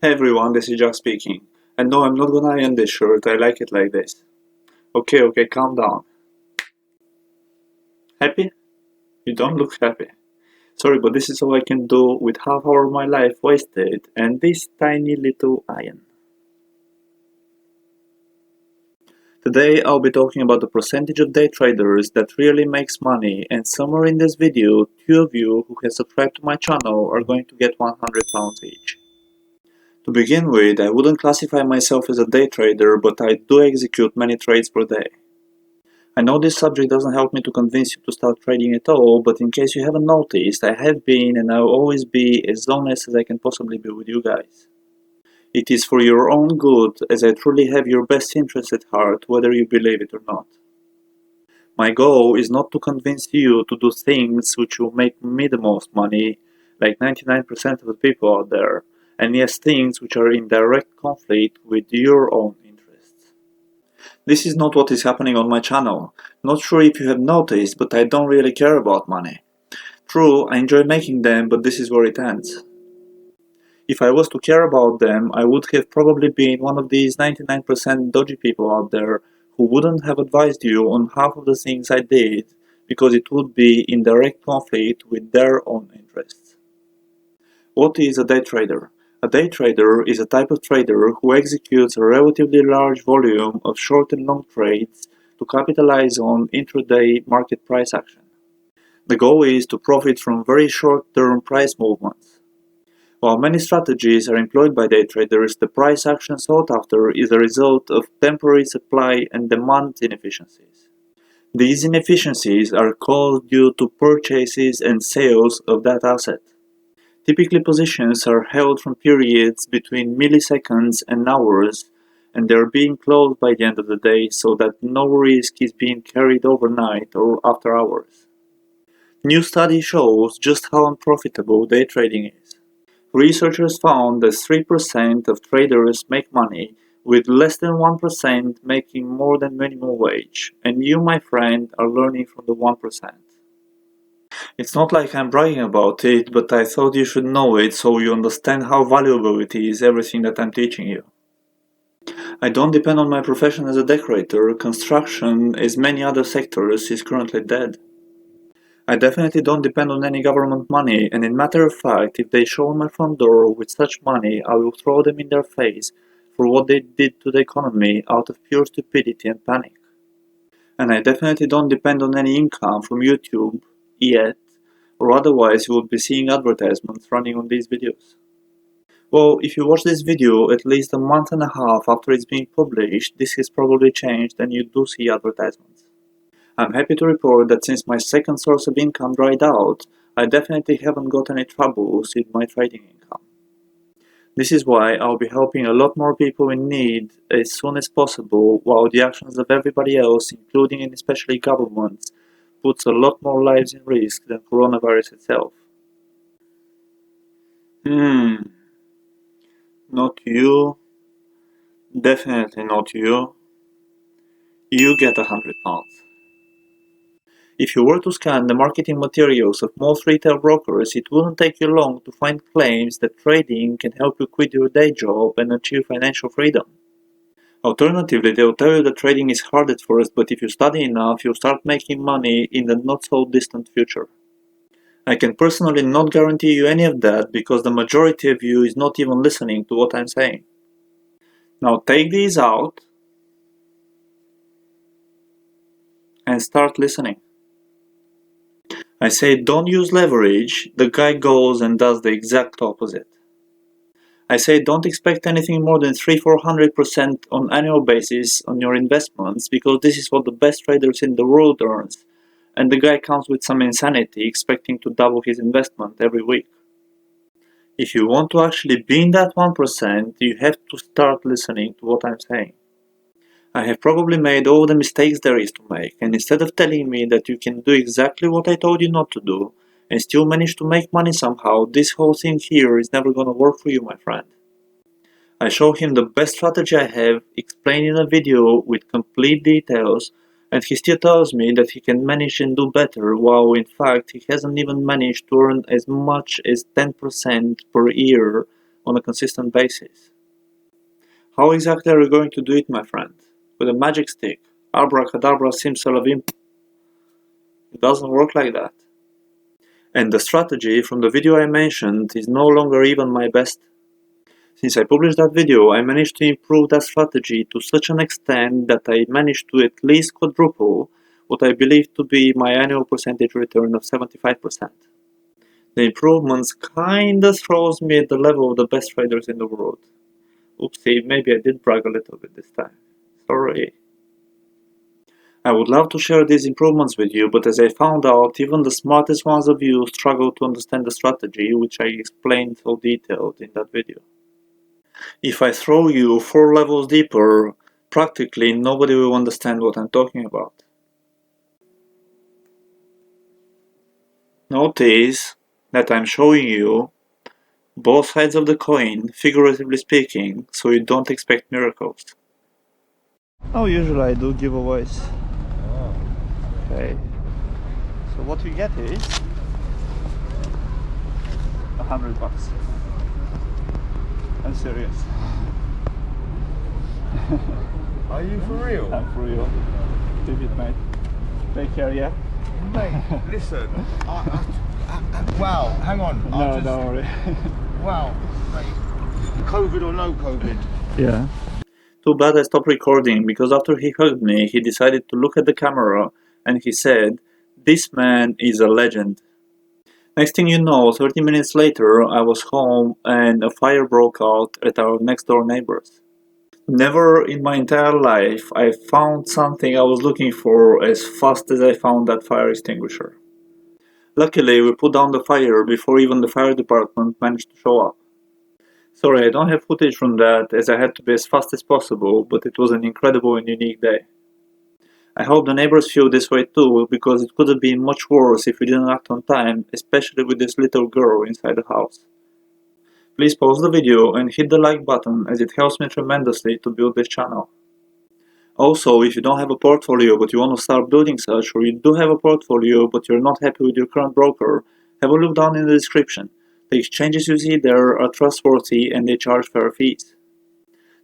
Hey everyone, this is Jack speaking. And no, I'm not gonna iron this shirt, I like it like this. Okay, calm down. Happy? You don't look happy. Sorry, but this is all I can do with half hour of my life wasted and this tiny little iron. Today I'll be talking about the percentage of day traders that really makes money, and somewhere in this video, two of you who have subscribed to my channel are going to get £100 each. To begin with, I wouldn't classify myself as a day trader, but I do execute many trades per day. I know this subject doesn't help me to convince you to start trading at all, but in case you haven't noticed, I have been and I'll always be as honest as I can possibly be with you guys. It is for your own good, as I truly have your best interest at heart, whether you believe it or not. My goal is not to convince you to do things which will make me the most money, like 99% of the people out there, and yes, things which are in direct conflict with your own interests. This is not what is happening on my channel. Not sure if you have noticed, but I don't really care about money. True, I enjoy making them, but this is where it ends. If I was to care about them, I would have probably been one of these 99% dodgy people out there who wouldn't have advised you on half of the things I did because it would be in direct conflict with their own interests. What is a day trader? A day trader is a type of trader who executes a relatively large volume of short and long trades to capitalize on intraday market price action. The goal is to profit from very short-term price movements. While many strategies are employed by day traders, the price action sought after is a result of temporary supply and demand inefficiencies. These inefficiencies are caused due to purchases and sales of that asset. Typically, positions are held from periods between milliseconds and hours, and they are being closed by the end of the day so that no risk is being carried overnight or after hours. New study shows just how unprofitable day trading is. Researchers found that 3% of traders make money, with less than 1% making more than minimum wage, and you, my friend, are learning from the 1%. It's not like I'm bragging about it, but I thought you should know it so you understand how valuable it is, everything that I'm teaching you. I don't depend on my profession as a decorator. Construction, as many other sectors, is currently dead. I definitely don't depend on any government money, and in matter of fact, if they show on my front door with such money, I will throw them in their face for what they did to the economy out of pure stupidity and panic. And I definitely don't depend on any income from YouTube yet, or otherwise you would be seeing advertisements running on these videos. Well, if you watch this video at least a month and a half after it's being published, this has probably changed and you do see advertisements. I'm happy to report that since my second source of income dried out, I definitely haven't got any troubles with my trading income. This is why I'll be helping a lot more people in need as soon as possible, while the actions of everybody else, including and especially governments, puts a lot more lives in risk than coronavirus itself. Not you. Definitely not you. You get £100. If you were to scan the marketing materials of most retail brokers, it wouldn't take you long to find claims that trading can help you quit your day job and achieve financial freedom. Alternatively, they'll tell you that trading is hard at first, but if you study enough, you'll start making money in the not-so-distant future. I can personally not guarantee you any of that because the majority of you is not even listening to what I'm saying. Now take these out and start listening. I say don't use leverage, the guy goes and does the exact opposite. I say don't expect anything more than 300–400% on annual basis on your investments because this is what the best traders in the world earns, and the guy comes with some insanity expecting to double his investment every week. If you want to actually be in that 1%, you have to start listening to what I'm saying. I have probably made all the mistakes there is to make, and instead of telling me that you can do exactly what I told you not to do, and still manage to make money somehow, this whole thing here is never gonna work for you, my friend. I show him the best strategy I have, explained in a video with complete details, and he still tells me that he can manage and do better, while in fact he hasn't even managed to earn as much as 10% per year on a consistent basis. How exactly are you going to do it, my friend? With a magic stick? Abracadabra simsalabim? It doesn't work like that. And the strategy from the video I mentioned is no longer even my best. Since I published that video, I managed to improve that strategy to such an extent that I managed to at least quadruple what I believe to be my annual percentage return of 75%. The improvements kinda throws me at the level of the best traders in the world. Oopsie, maybe I did brag a little bit this time. Sorry. I would love to share these improvements with you, but as I found out, even the smartest ones of you struggle to understand the strategy, which I explained so detailed in that video. If I throw you 4 levels deeper, practically nobody will understand what I'm talking about. Notice that I'm showing you both sides of the coin, figuratively speaking, so you don't expect miracles. Oh, usually I do giveaways. Okay. So what you get is $100. I'm serious. Are you for real? I'm for real. Take it, mate. Take care, yeah? Mate, listen. Wow, hang on. No, don't worry. Wow. Mate, COVID or no COVID? Yeah. Too bad I stopped recording, because after he hugged me, he decided to look at the camera and he said, "This man is a legend." Next thing you know, 30 minutes later, I was home and a fire broke out at our next door neighbors. Never in my entire life I found something I was looking for as fast as I found that fire extinguisher. Luckily, we put down the fire before even the fire department managed to show up. Sorry, I don't have footage from that as I had to be as fast as possible, but it was an incredible and unique day. I hope the neighbors feel this way too, because it could have been much worse if we didn't act on time, especially with this little girl inside the house. Please pause the video and hit the like button as it helps me tremendously to build this channel. Also, if you don't have a portfolio but you want to start building such, or you do have a portfolio but you're not happy with your current broker, have a look down in the description. The exchanges you see there are trustworthy and they charge fair fees.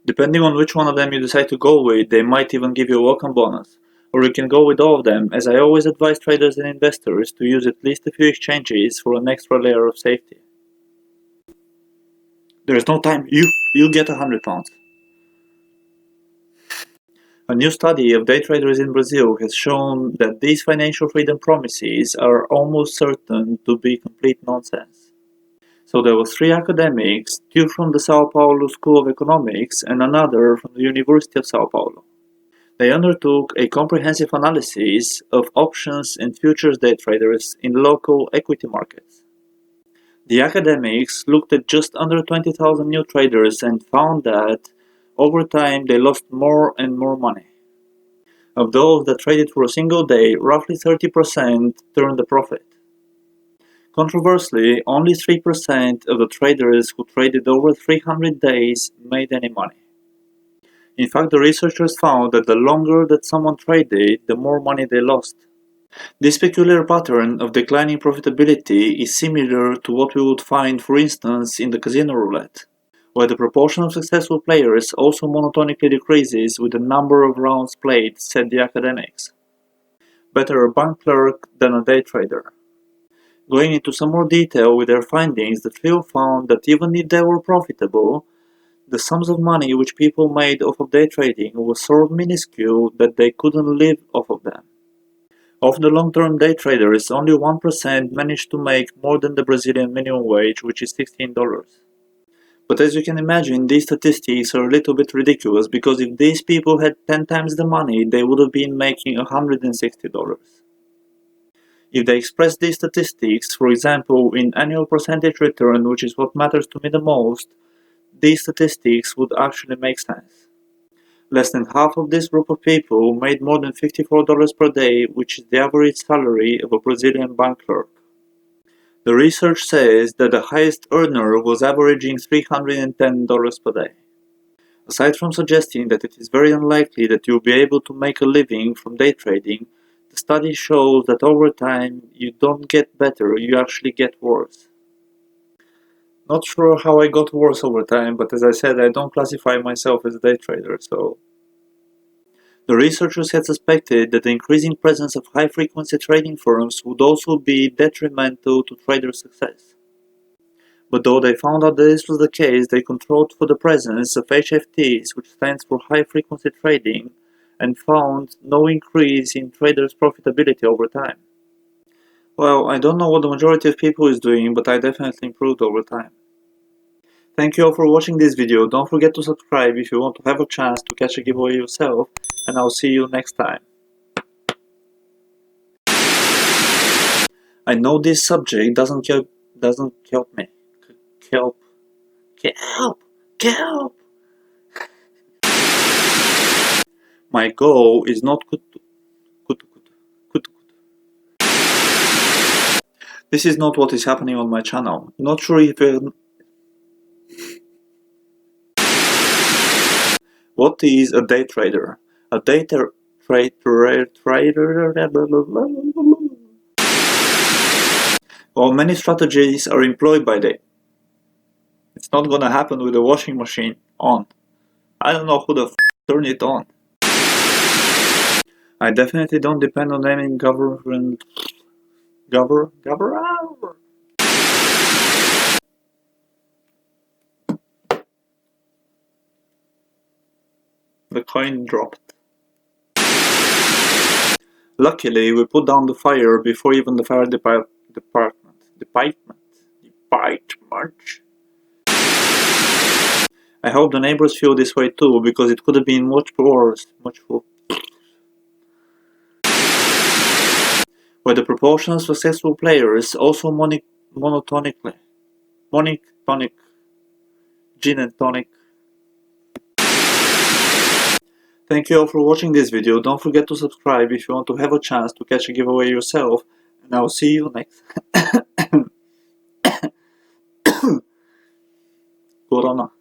Depending on which one of them you decide to go with, they might even give you a welcome bonus. Or you can go with all of them, as I always advise traders and investors to use at least a few exchanges for an extra layer of safety. There is no time. You get £100. A new study of day traders in Brazil has shown that these financial freedom promises are almost certain to be complete nonsense. So there were 3 academics, 2 from the Sao Paulo School of Economics and another from the University of Sao Paulo. They undertook a comprehensive analysis of options and futures day traders in local equity markets. The academics looked at just under 20,000 new traders and found that, over time, they lost more and more money. Of those that traded for a single day, roughly 30% turned a profit. Controversially, only 3% of the traders who traded over 300 days made any money. In fact, the researchers found that the longer that someone traded, the more money they lost. This peculiar pattern of declining profitability is similar to what we would find, for instance, in the casino roulette, where the proportion of successful players also monotonically decreases with the number of rounds played, said the academics. Better a bank clerk than a day trader. Going into some more detail with their findings, the trio found that even if they were profitable, the sums of money which people made off of day trading were so minuscule that they couldn't live off of them. Of the long-term day traders, only 1% managed to make more than the Brazilian minimum wage, which is $16. But as you can imagine, these statistics are a little bit ridiculous, because if these people had 10 times the money, they would have been making $160. If they express these statistics, for example, in annual percentage return, which is what matters to me the most, these statistics would actually make sense. Less than half of this group of people made more than $54 per day, which is the average salary of a Brazilian bank clerk. The research says that the highest earner was averaging $310 per day. Aside from suggesting that it is very unlikely that you'll be able to make a living from day trading, the study shows that over time you don't get better, you actually get worse. Not sure how I got worse over time, but as I said, I don't classify myself as a day trader, so... The researchers had suspected that the increasing presence of high-frequency trading firms would also be detrimental to traders' success. But though they found out that this was the case, they controlled for the presence of HFTs, which stands for high-frequency trading, and found no increase in traders' profitability over time. Well, I don't know what the majority of people is doing, but I definitely improved over time. Thank you all for watching this video. Don't forget to subscribe if you want to have a chance to catch a giveaway yourself, and I'll see you next time. I know this subject doesn't help me. Help. My goal is not good. This is not what is happening on my channel. Not sure if what is a day trader? A day trader. Well, many strategies are employed by day. It's not gonna happen with the washing machine on. I don't know who the turned it on. I definitely don't depend on any government. The coin dropped. Luckily, we put down the fire before even the fire department. I hope the neighbors feel this way too, because it could have been much worse. Where the proportion of successful players also gin and tonic. Thank you all for watching this video. Don't forget to subscribe if you want to have a chance to catch a giveaway yourself, and I'll see you next. Corona.